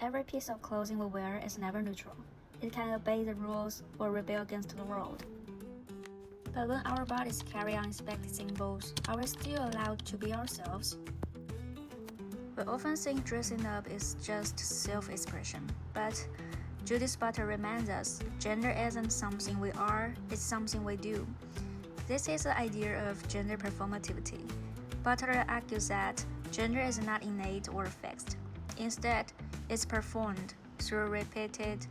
Every piece of clothing we wear is never neutral. It can obey the rules or rebel against the world. But when our bodies carry unexpected symbols, are we still allowed to be ourselves? We often think dressing up is just self-expression, but Judith Butler reminds us, gender isn't something we are, it's something we do. This is the idea of gender performativity. Butler argues that gender is not innate or fixed. Instead, it's performed through repeated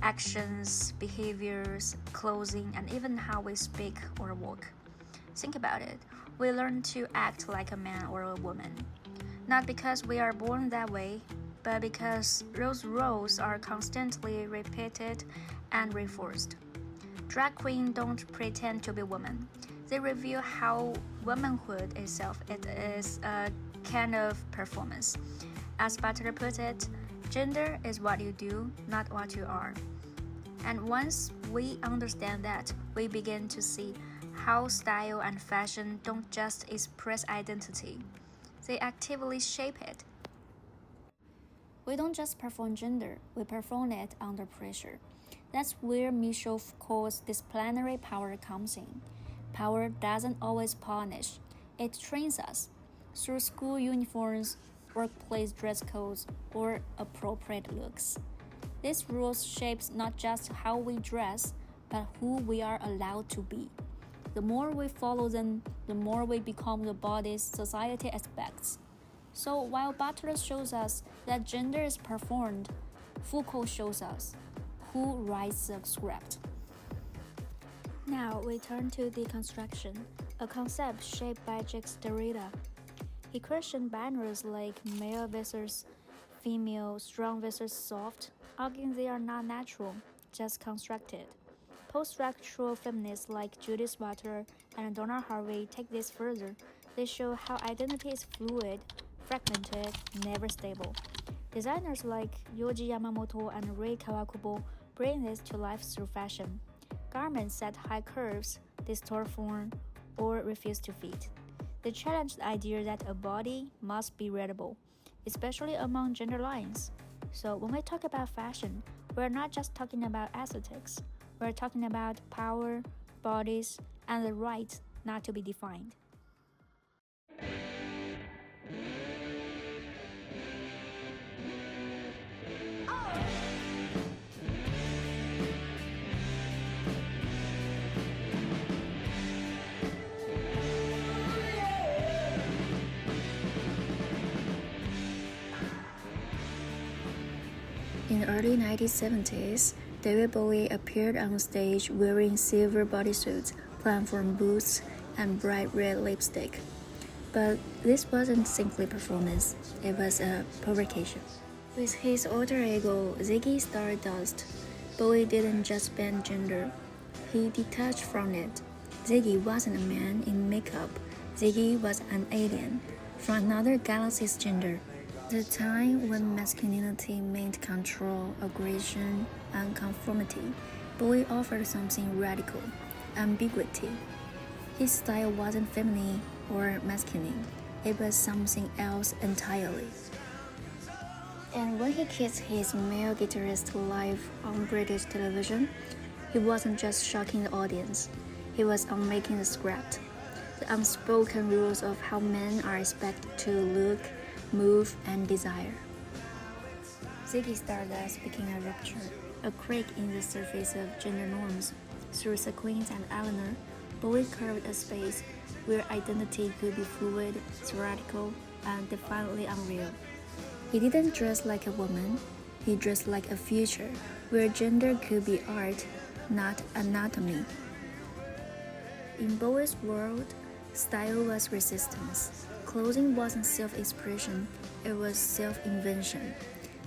actions, behaviors, clothing, and even how we speak or walk. Think about it. We learn to act like a man or a woman, not because we are born that way, but because those roles are constantly repeated and reinforced. Drag queens don't pretend to be women. They reveal how womanhood itself is a kind of performance. As Butler puts it, gender is what you do, not what you are. And once we understand that, we begin to see how style and fashion don't just express identity, they actively shape it. We don't just perform gender, we perform it under pressure. That's where Michelle Foucault's disciplinary power comes in. Power doesn't always punish, it trains us. Through school uniforms, workplace dress codes, or appropriate looks. These rules shapes not just how we dress, but who we are allowed to be. The more we follow them, the more we become the bodies society expects. So while Butler shows us that gender is performed, Foucault shows us who writes the script. Now we turn to deconstruction, a concept shaped by Jacques Derrida. He questioned binaries like male versus female, strong versus soft, arguing they are not natural, just constructed. Post-structural feminists like Judith Butler and Donna Haraway take this further. They show how identity is fluid, fragmented, never stable. Designers like Yohji Yamamoto and Rei Kawakubo bring this to life through fashion. Garments set high curves, distort form, or refuse to fit. They challenge the idea that a body must be readable, especially among gender lines. So when we talk about fashion, we're not just talking about aesthetics. We're talking about power, bodies, and the right not to be defined. In the early 1970s, David Bowie appeared on stage wearing silver bodysuits, platform boots, and bright red lipstick. But this wasn't simply performance, it was a provocation. With his alter ego, Ziggy Stardust, Bowie didn't just ban gender, he detached from it. Ziggy wasn't a man in makeup, Ziggy was an alien, from another galaxy's gender. The time when masculinity meant control, aggression, and conformity, Bowie offered something radical, ambiguity. His style wasn't feminine or masculine, it was something else entirely. And when he kissed his male guitarist live on British television, he wasn't just shocking the audience, he was unmaking the script, the unspoken rules of how men are expected to look, move, and desire. Ziggy Stardust became a rupture, a crack in the surface of gender norms. Through Sequins and Eleanor, Bowie carved a space where identity could be fluid, theoretical, and defiantly unreal. He didn't dress like a woman, he dressed like a future where gender could be art, not anatomy. In Bowie's world, style was resistance. Clothing wasn't self-expression, it was self-invention.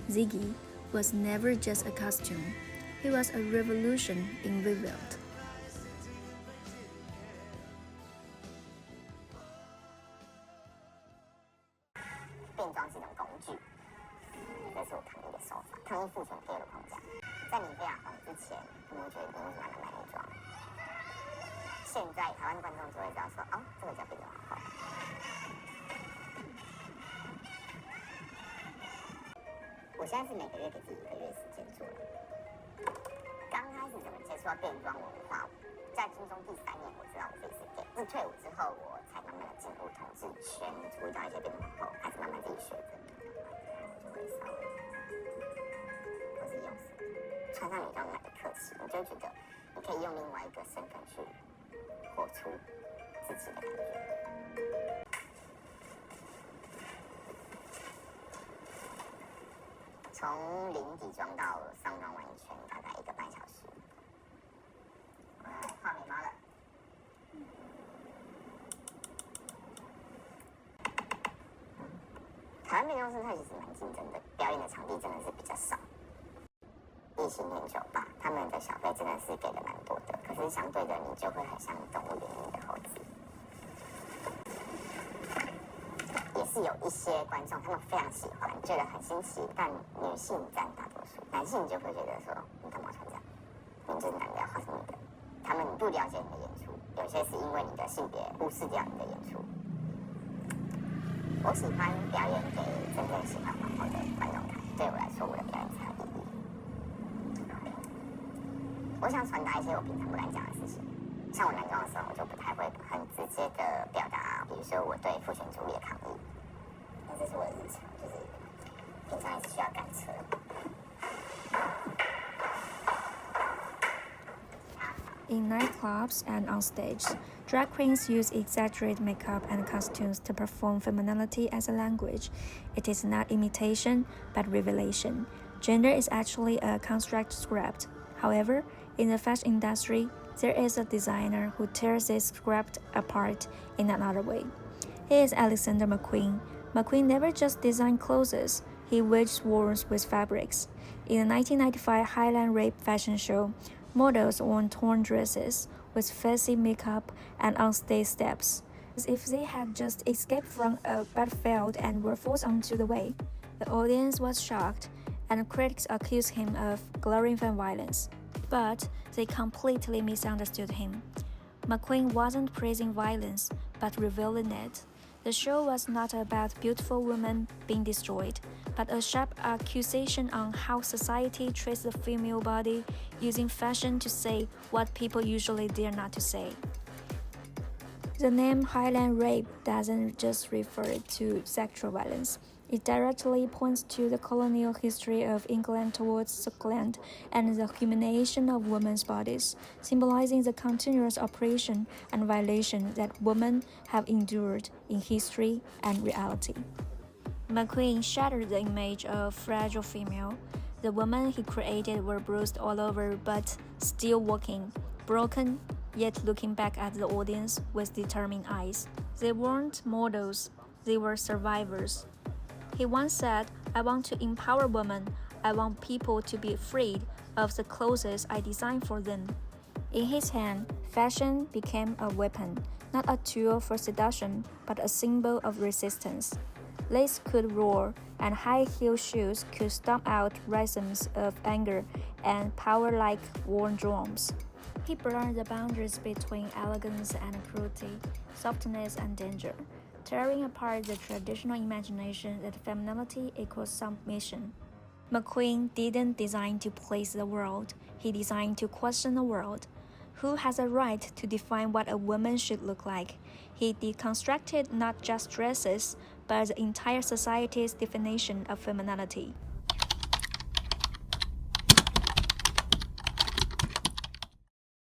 Ziggy was never just a costume, he was a revolution in rebuild. 变装是一种工具，这是我抗议的手法，抗议父权给我的框架。在你非常红之前，你会觉得你为什么要买内装？现在台湾观众就会知道说，哦，这个叫变装皇后。我我现在是每个月给自己1个月时间做的。刚开始怎么接触到变装文化，在军中第3年，我知道我自己是 gay。是退伍之后，我才慢慢的进入同志圈，注意到一些变装后，开始慢慢自己学着，我就会稍微，或是用手穿上女装来的客气，你就会觉得你可以用另外一个身份去活出自己的感觉。从零底妆到上妆完一圈，大概1个半小时。画眉毛了。台湾变装生态其实蛮竞争的，表演的场地真的是比较少。异性恋酒吧，他们的小费真的是给的蛮多的，可是相对的，你就会很像动物园里的猴子。也是有一些观众，他们非常喜欢，觉得很新奇，但女性占大多数，男性就会觉得说，你干嘛穿这样？你就是男的，画是女的。他们不了解你的演出，有些是因为你的性别忽视掉你的演出。我喜欢表演给真正喜欢皇后的观众看，对我来说，我的表演才有意义。我想传达一些我平常不敢讲的事情。像我男装的时候，我就不太会很直接的表达，比如说我对父权主义的抗议。那这是我的日常，就是平常也是需要赶车。In nightclubs and on stage, drag queens use exaggerated makeup and costumes to perform femininity as a language. It is not imitation, but revelation. Gender is actually a construct script. However, in the fashion industry, there is a designer who tears this script apart in another way. He is Alexander McQueen. McQueen never just designed clothes, he waged wars with fabrics. In the 1995 Highland Rape fashion show, models wore torn dresses with fancy makeup and on-stage steps, as if they had just escaped from a battlefield and were forced onto the way. The audience was shocked, and critics accused him of glorifying violence. But they completely misunderstood him. McQueen wasn't praising violence, but revealing it. The show was not about beautiful women being destroyed, but a sharp accusation on how society treats the female body, using fashion to say what people usually dare not to say. The name Highland Rape doesn't just refer to sexual violence. It directly points to the colonial history of England towards Scotland and the humiliation of women's bodies, symbolizing the continuous oppression and violation that women have endured in history and reality. McQueen shattered the image of fragile female. The women he created were bruised all over but still walking, broken, yet looking back at the audience with determined eyes. They weren't models, they were survivors. He once said, "I want to empower women. I want people to be freed of the clothes I designed for them." In his hand, fashion became a weapon, not a tool for seduction, but a symbol of resistance. Lace could roar, and high-heel shoes could stomp out rhythms of anger and power like war drums. He blurred the boundaries between elegance and cruelty, softness and danger, tearing apart the traditional imagination that femininity equals submission. McQueen didn't design to please the world, he designed to question the world. Who has a right to define what a woman should look like? He deconstructed not just dresses, but the entire society's definition of femininity.